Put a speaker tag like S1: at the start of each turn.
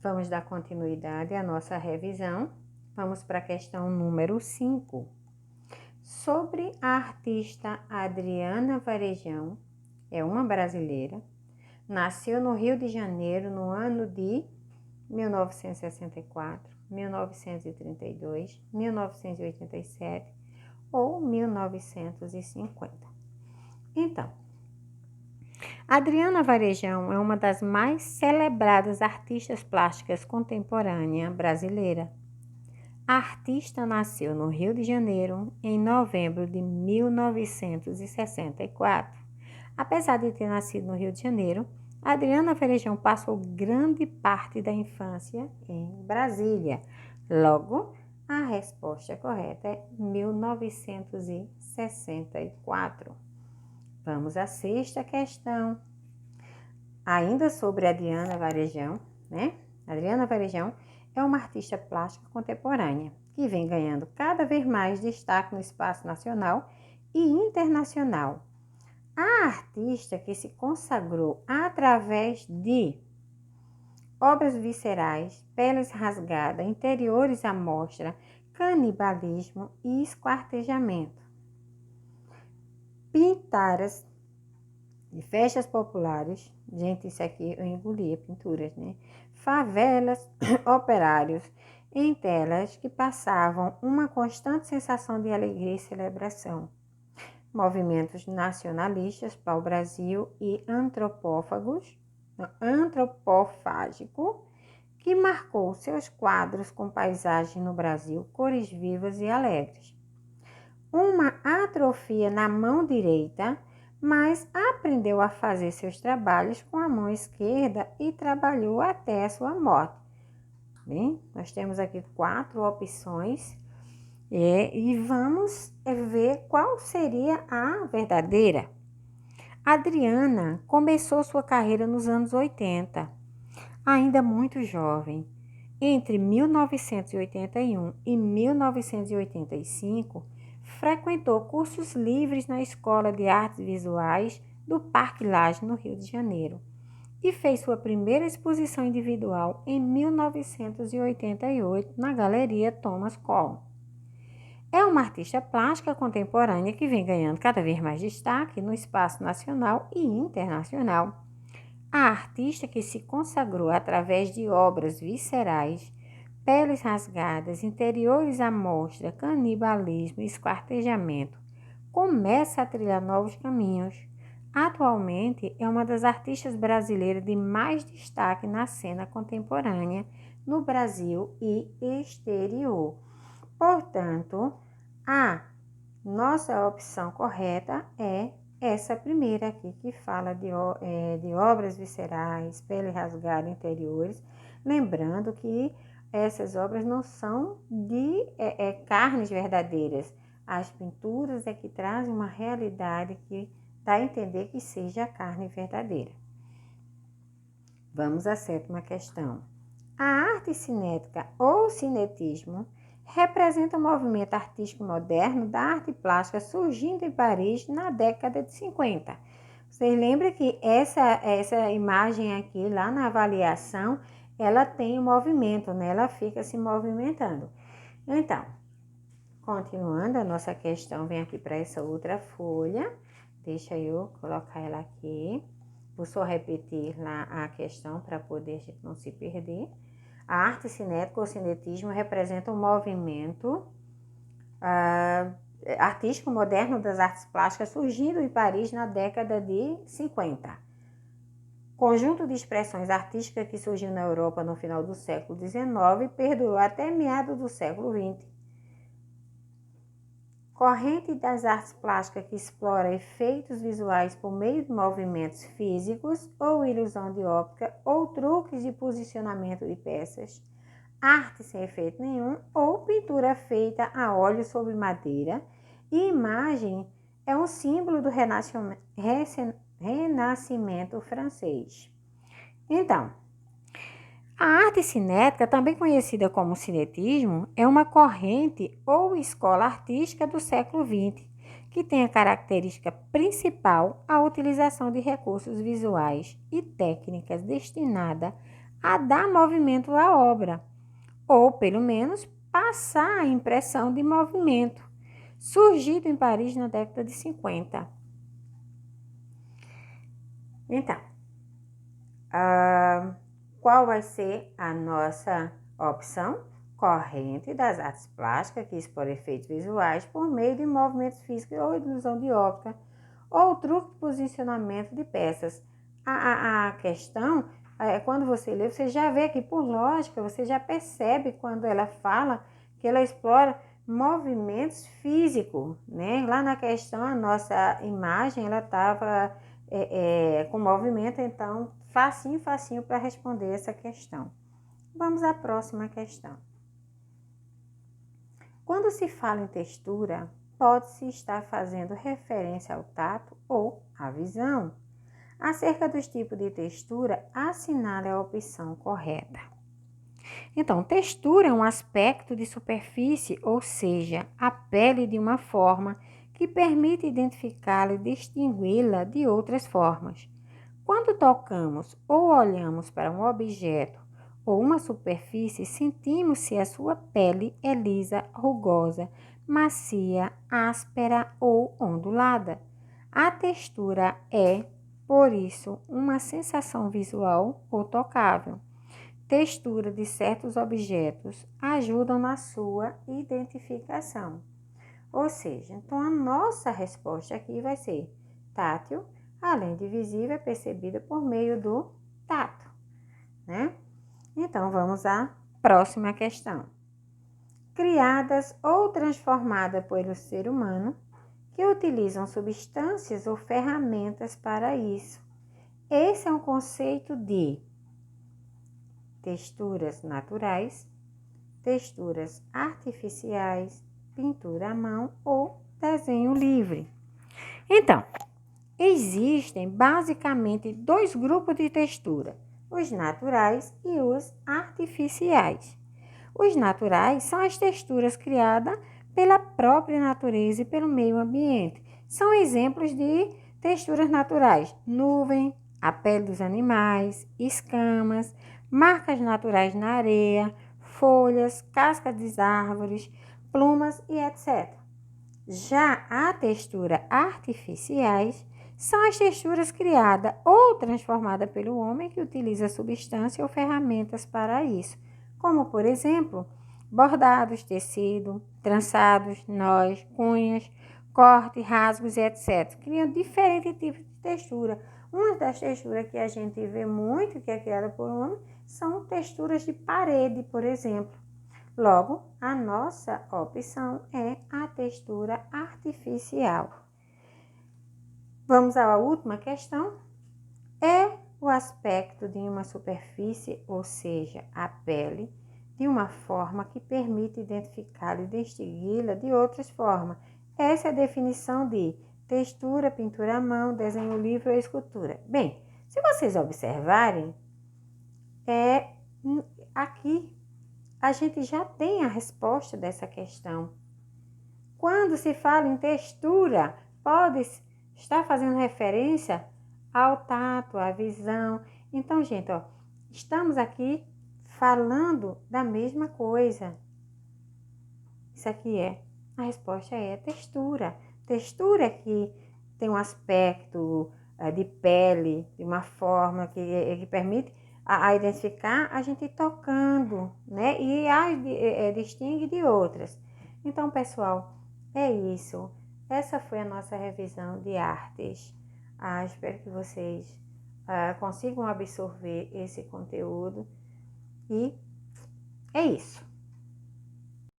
S1: Vamos dar continuidade à nossa revisão. Vamos para a questão número 5. Sobre a artista Adriana Varejão, é uma brasileira, nasceu no Rio de Janeiro no ano de 1964, 1932, 1987 ou 1950. Então, Adriana Varejão é uma das mais celebradas artistas plásticas contemporânea brasileira. A artista nasceu no Rio de Janeiro em novembro de 1964. Apesar de ter nascido no Rio de Janeiro, Adriana Varejão passou grande parte da infância em Brasília. Logo, a resposta correta é 1964. Vamos à sexta questão. Ainda sobre Adriana Varejão, né? Adriana Varejão é uma artista plástica contemporânea que vem ganhando cada vez mais destaque no espaço nacional e internacional. A artista que se consagrou através de obras viscerais, peles rasgadas, interiores à mostra, canibalismo e esquartejamento, pintaras de festas populares, gente, isso aqui eu engolia pinturas, né? Favelas, operários, em telas que passavam uma constante sensação de alegria e celebração. Movimentos nacionalistas, pau-brasil e antropofágico, que marcou seus quadros com paisagens no Brasil, cores vivas e alegres. Uma atrofia na mão direita, mas aprendeu a fazer seus trabalhos com a mão esquerda e trabalhou até a sua morte. Bem, nós temos aqui 4 opções e vamos ver qual seria a verdadeira. Adriana começou sua carreira nos anos 80, ainda muito jovem. Entre 1981 e 1985, frequentou cursos livres na Escola de Artes Visuais do Parque Lage, no Rio de Janeiro, e fez sua primeira exposição individual em 1988 na Galeria Thomas Cole. É uma artista plástica contemporânea que vem ganhando cada vez mais destaque no espaço nacional e internacional. A artista que se consagrou através de obras viscerais, peles rasgadas, interiores à mostra, canibalismo e esquartejamento, começa a trilhar novos caminhos. Atualmente é uma das artistas brasileiras de mais destaque na cena contemporânea no Brasil e exterior. Portanto, a nossa opção correta é essa primeira aqui, que fala de obras viscerais, pele rasgada, interiores. Lembrando que essas obras não são de carnes verdadeiras. As pinturas é que trazem uma realidade que dá a entender que seja a carne verdadeira. Vamos à 7ª questão. A arte cinética ou cinetismo representa o movimento artístico moderno da arte plástica surgindo em Paris na década de 50. Vocês lembram que essa imagem aqui, lá na avaliação, ela tem um movimento, né? Ela fica se movimentando. Então, continuando, a nossa questão vem aqui para essa outra folha. Deixa eu colocar ela aqui. Vou só repetir lá a questão para poder a gente não se perder. A arte cinética ou cinetismo representa um movimento artístico moderno das artes plásticas surgindo em Paris na década de 50. Conjunto de expressões artísticas que surgiu na Europa no final do século XIX e perdurou até meados do século XX. Corrente das artes plásticas que explora efeitos visuais por meio de movimentos físicos ou ilusão de óptica ou truques de posicionamento de peças, arte sem efeito nenhum ou pintura feita a óleo sobre madeira, e imagem é um símbolo do Renascimento francês. Então, a arte cinética, também conhecida como cinetismo, é uma corrente ou escola artística do século XX, que tem a característica principal a utilização de recursos visuais e técnicas destinadas a dar movimento à obra, ou pelo menos passar a impressão de movimento, surgido em Paris na década de 50. Então, qual vai ser a nossa opção? Corrente das artes plásticas que expõe efeitos visuais por meio de movimentos físicos ou ilusão de óptica ou truque de posicionamento de peças. A questão é quando você lê, você já vê aqui por lógica, você já percebe quando ela fala que ela explora movimentos físicos, né? Lá na questão, a nossa imagem, ela estava com movimento, então facinho para responder essa questão. Vamos à próxima questão. Quando se fala em textura, pode-se estar fazendo referência ao tato ou à visão. Acerca dos tipos de textura, assinale a opção correta. Então, textura é um aspecto de superfície, ou seja, a pele de uma forma que permite identificá-la e distingui-la de outras formas. Quando tocamos ou olhamos para um objeto ou uma superfície, sentimos se a sua pele é lisa, rugosa, macia, áspera ou ondulada. A textura é, por isso, uma sensação visual ou tocável. Textura de certos objetos ajudam na sua identificação. Ou seja, então a nossa resposta aqui vai ser tátil, além de visível, é percebida por meio do tato, né? Então, vamos à próxima questão. Criadas ou transformadas pelo ser humano, que utilizam substâncias ou ferramentas para isso. Esse é um conceito de texturas naturais, texturas artificiais, pintura à mão ou desenho livre. Então, existem basicamente dois grupos de textura, os naturais e os artificiais. Os naturais são as texturas criadas pela própria natureza e pelo meio ambiente. São exemplos de texturas naturais: nuvem, a pele dos animais, escamas, marcas naturais na areia, folhas, cascas das árvores, plumas e etc. Já a textura artificiais são as texturas criadas ou transformadas pelo homem que utiliza substância ou ferramentas para isso, como, por exemplo, bordados, tecido, trançados, nós, cunhas, corte, rasgos, etc. Criam diferentes tipos de textura. Uma das texturas que a gente vê muito, que é criada por homem, são texturas de parede, por exemplo. Logo, a nossa opção é a textura artificial. Vamos à última questão. É o aspecto de uma superfície, ou seja, a pele, de uma forma que permite identificá-la e distingui-la de outras formas. Essa é a definição de textura, pintura à mão, desenho livre ou escultura. Bem, se vocês observarem, aqui a gente já tem a resposta dessa questão. Quando se fala em textura, pode estar fazendo referência ao tato, à visão. Então, gente, estamos aqui falando da mesma coisa. Isso aqui a resposta é textura. Textura que tem um aspecto de pele, de uma forma que permite a identificar a gente tocando, né? E distingue de outras. Então, pessoal, é isso. Essa foi a nossa revisão de artes. Espero que vocês consigam absorver esse conteúdo. E é isso.